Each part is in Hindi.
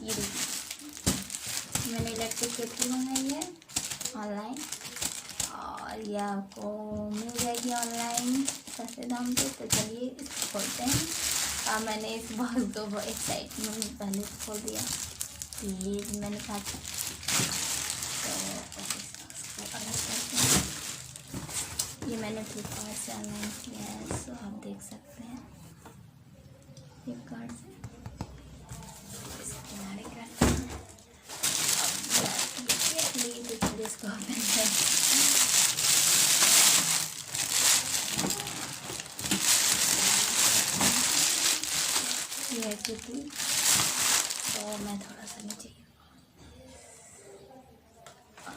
ये देखिए, मैंने इलेक्ट्रिक केतली मंगाई है ऑनलाइन, और ये आपको मिल जाएगी ऑनलाइन सस्ते दाम पे। तो चलिए इसको खोलते हैं। मैंने इस बॉक्स को एक साइड में पहले खोल दिया, ये मैंने कहा था, तो इसको अलग करते हैं। ये मैंने फ्लिपकार्ट से ऑनलाइन किया है, सो आप देख सकते हैं फ्लिपकार्ट से। इसको किनारे करते हैं। अब ये तो चलिए इसको ओपन करते हैं। ये है केतली, तो मैं थोड़ा सा नीचे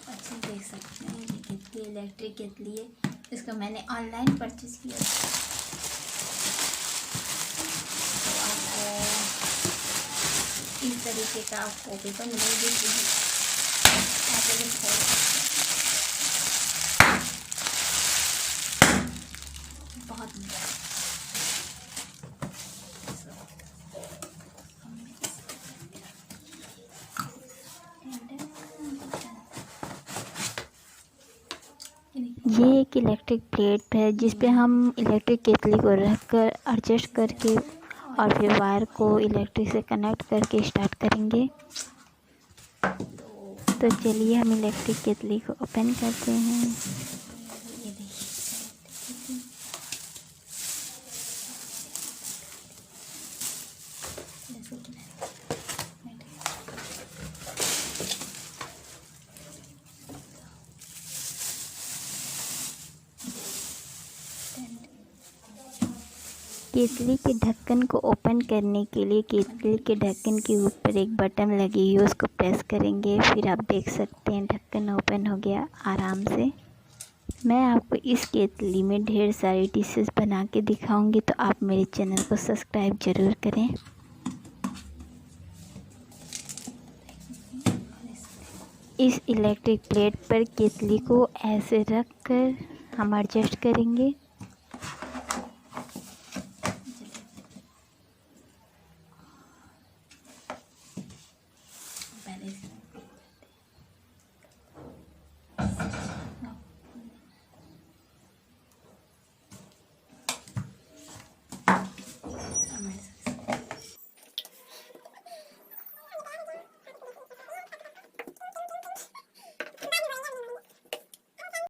अच्छे देख सकते हैं। ये केतली इलेक्ट्रिक केतली है, इसको मैंने ऑनलाइन परचेज किया। तो आपको इस तरीके का आपको पेपर मिलेगी, ऐसे भी खोल सकते हैं। बहुत ये एक इलेक्ट्रिक प्लेट है जिस पे हम इलेक्ट्रिक केतली को रख कर एडजस्ट करके और फिर वायर को इलेक्ट्रिक से कनेक्ट करके स्टार्ट करेंगे। तो चलिए हम इलेक्ट्रिक केतली को ओपन करते हैं। केतली के ढक्कन को ओपन करने के लिए केतली के ढक्कन के ऊपर एक बटन लगी है, उसको प्रेस करेंगे। फिर आप देख सकते हैं ढक्कन ओपन हो गया आराम से। मैं आपको इस केतली में ढेर सारी डिशेस बना के दिखाऊंगी, तो आप मेरे चैनल को सब्सक्राइब ज़रूर करें। इस इलेक्ट्रिक प्लेट पर केतली को ऐसे रख कर हम एडजस्ट करेंगे।